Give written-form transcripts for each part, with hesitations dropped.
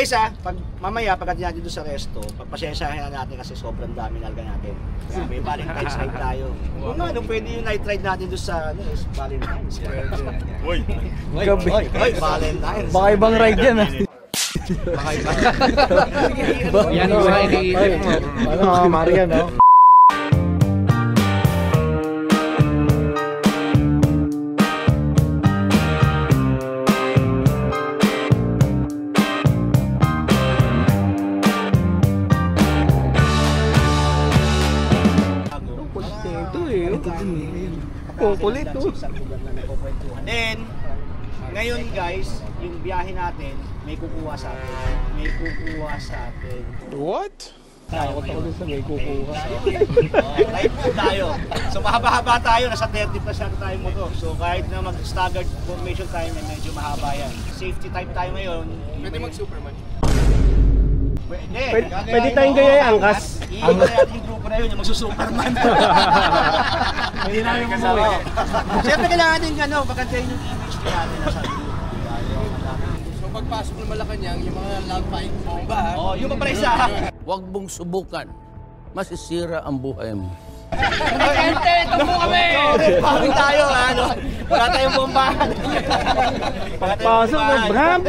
guys pag mamaya pagdating natin doon sa resto, pagpasensyahan natin kasi sobrang dami nalga natin. Kasi may Valentine's ride tayo. Kung ano, pwede yung night ride natin doon sa Valentine's. Uy, Valentine's. Baka ibang ride yan Baka ibang. Yan yung mga iniisip mo. Ano, Marian, no? Kulit to. Then, ngayon guys, yung biyahe natin, may kukuha sa atin. What? Takot ako din sa may kukuha. Live food tayo. So mahaba-haba tayo, nasa 30 plus na tayo motor. So kahit na mag-staggered formation tayo, medyo mahaba yan. Safety type tayo ngayon. Pwede mag-Superman. Pwede tayong gaya yung angkas. Iiwan natin yung grupo na yun, yung magsusuperman. Pwede namin umuwi. Siyempre kailangan din bagandahin yung image natin na sa grupo. So pagpasok ng Malacanang, yung mga lampai bomba. Yung pa pala isa. Huwag mong subukan. Masisira ang buhay mo. Gente, tumbo kami! Pawin tayo, wala tayong bombahan. Pagpasok na, bam!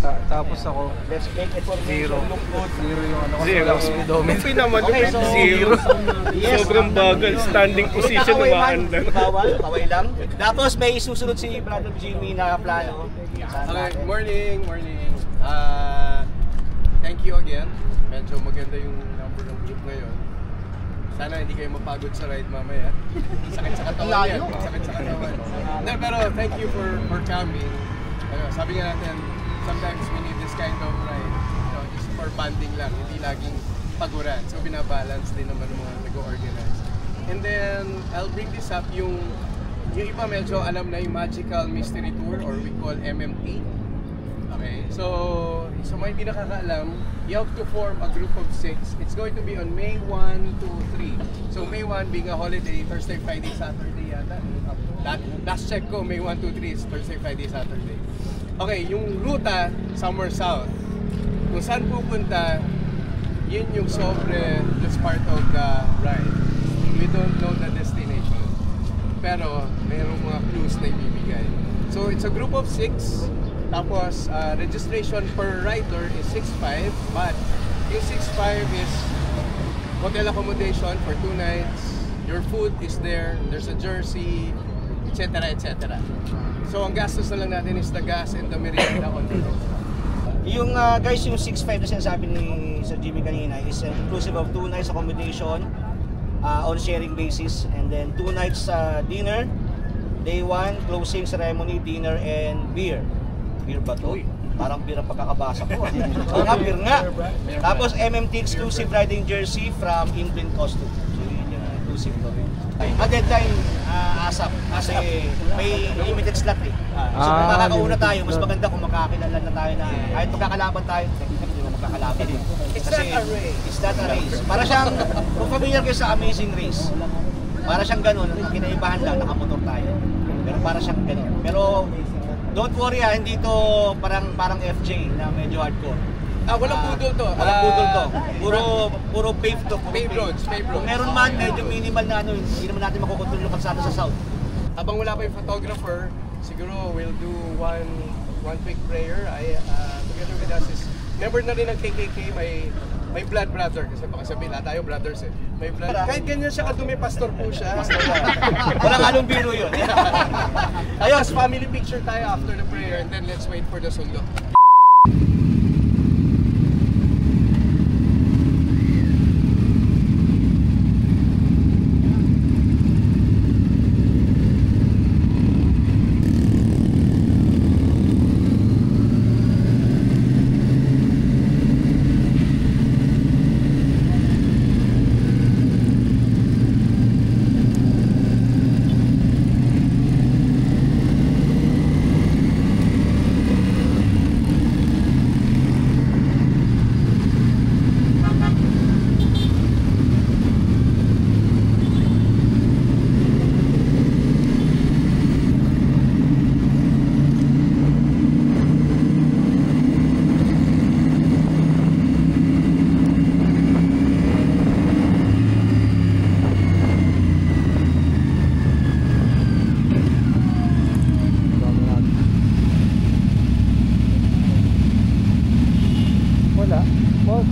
Tapos ako, Let's make it for zero. Zero yung ano ko. Zero. Speedometer. Okay, so, Zero. Yes, sobrang bagal, standing position na maandar. Kaway lang. Tapos may susunod si Brother Jimmy na plano. Okay, morning. Thank you again. Medyo maganda yung number ng group ngayon. Sana hindi kayo mapagod sa ride mamaya. Sakit sa katawan yan. Sakit sa katawan. Pero thank you for coming. Sabi nga natin, sometimes we need this kind of ride. Just for bonding lang, hindi laging paguran. So binabalance din naman ng mga nag-organize. And then, I'll bring this up, yung iba medyo alam na yung Magical Mystery Tour or we call MMT. Okay, so mga hindi nakakaalam, you have to form a group of 6. It's going to be on May 1, 2, 3. So May 1 being a holiday, Thursday, Friday, Saturday yata. Last check ko, May 1, 2, 3 is Thursday, Friday, Saturday. Okay, yung ruta, somewhere south. Kung saan pupunta, yun yung sobre, that's part of the ride. We don't know the destination. Pero, mayroong mga clues na ibibigay. So, it's a group of 6. Tapos, registration per rider is 6.5. But, yung 6.5 is hotel accommodation for 2 nights. Your food is there. There's a jersey, etc. etc. So, ang gastos na lang natin is the gas and the merienda on the road. Yung guys, yung 6.5 na sinasabi ni Sir Jimmy kanina is inclusive of 2 nights accommodation on sharing basis, and then 2 nights dinner, day 1, closing ceremony, dinner, and beer. Beer ba to? Parang beer ang pagkakabasa ko. Beer nga. Tapos MMT exclusive riding jersey from England Costume. So yun yung inclusive to. Ang deadline ASAP kasi may limited slot eh. So kung makakauna tayo, mas maganda kung makakilala na tayo na kahit magkakalaban tayo, hindi mo magkakalaban eh. It's not a race. It's not a race. Para siyang, kung familiar kayo sa Amazing Race, para siyang ganun, kinaibahan lang, nakamotor tayo. Pero para siyang ganun. Pero don't worry hindi to parang FJ na medyo hardcore. Walang budol to. Walang budol to. Puro paved to. Paved roads. Kung meron man, medyo minimal na hindi naman natin makukontrol yung kalsada sa south. Habang wala pa yung photographer, siguro we'll do one quick prayer. Together with us is, member na rin ng KKK, may blood brother. Kasi baka sabihin lahat tayo brothers eh. May blood. Kahit ganyan siya kadumi, pastor po siya. Walang halong biro yun. Ayos, family picture tayo after the prayer and then let's wait for the sundo.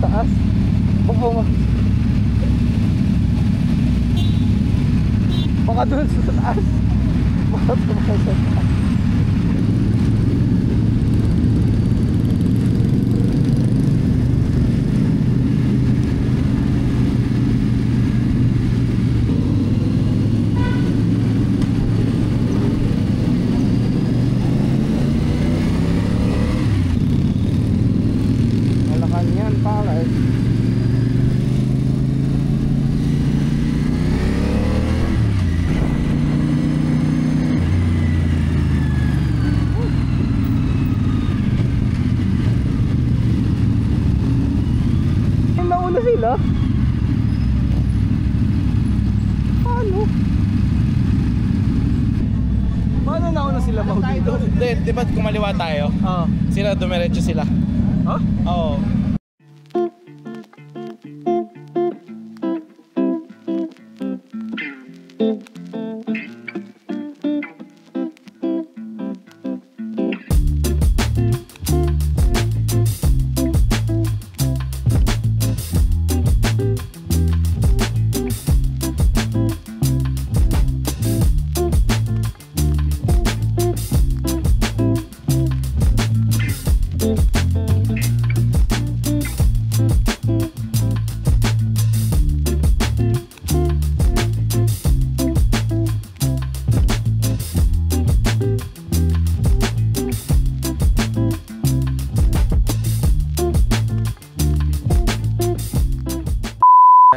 taas. Baka doon sa taas. Baka tumakas sa taas. Malacanang Palace. Nauna sila? Paano nauna sila dito? Di ba kumaliwa tayo? Oo. Sila dumiretso sila. Ha? Oo.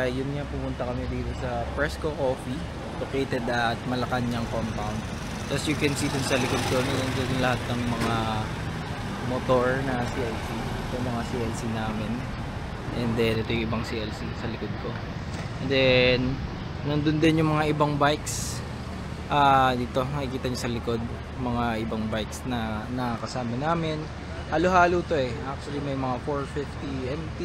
Yun nga, pumunta kami dito sa Fresco Coffee, located at Malacanang compound. As you can see dun sa likod ko, nandiyan lahat ng mga motor na CLC. Ito mga CLC namin. And then ito yung ibang CLC sa likod ko. And then nandun din yung mga ibang bikes. Dito makikita nyo sa likod, mga ibang bikes na nakakasama namin. Halo-halo to eh. Actually may mga 450 MT,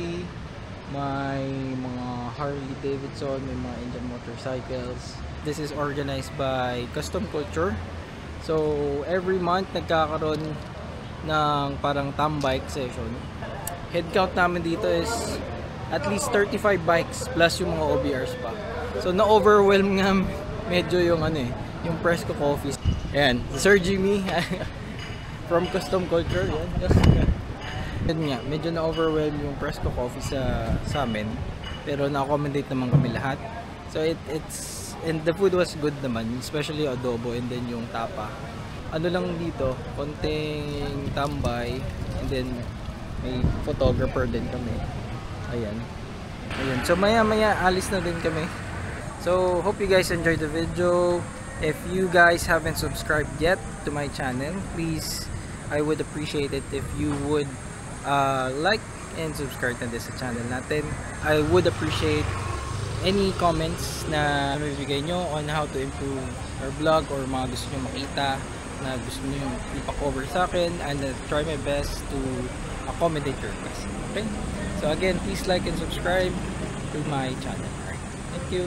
may mga Harley Davidson, may mga Indian motorcycles. This is organized by Custom Culture. So every month nagkakaroon ng parang tambike session. Head count namin dito is at least 35 bikes plus yung mga OBRs pa. So na-overwhelm nga medyo yung yung Fresco Coffee. Ayan, Sir Jimmy from Custom Culture. Yan nga, medyo na-overwhelm yung Fresco Coffee sa amin. Pero na-accommodate naman kami lahat. So and the food was good naman, especially adobo and then yung tapa. Ano lang dito, konting tambay and then may photographer din kami. Ayan. So maya alis na din kami. So hope you guys enjoyed the video. If you guys haven't subscribed yet to my channel, please, I would appreciate it if you would like and subscribe na din sa channel natin. I would appreciate any comments na mabibigay nyo on how to improve our vlog or mga gusto nyo makita na gusto nyo ipa-cover sa akin, and try my best to accommodate your request. Okay? So again, please like and subscribe to my channel. Alright, thank you.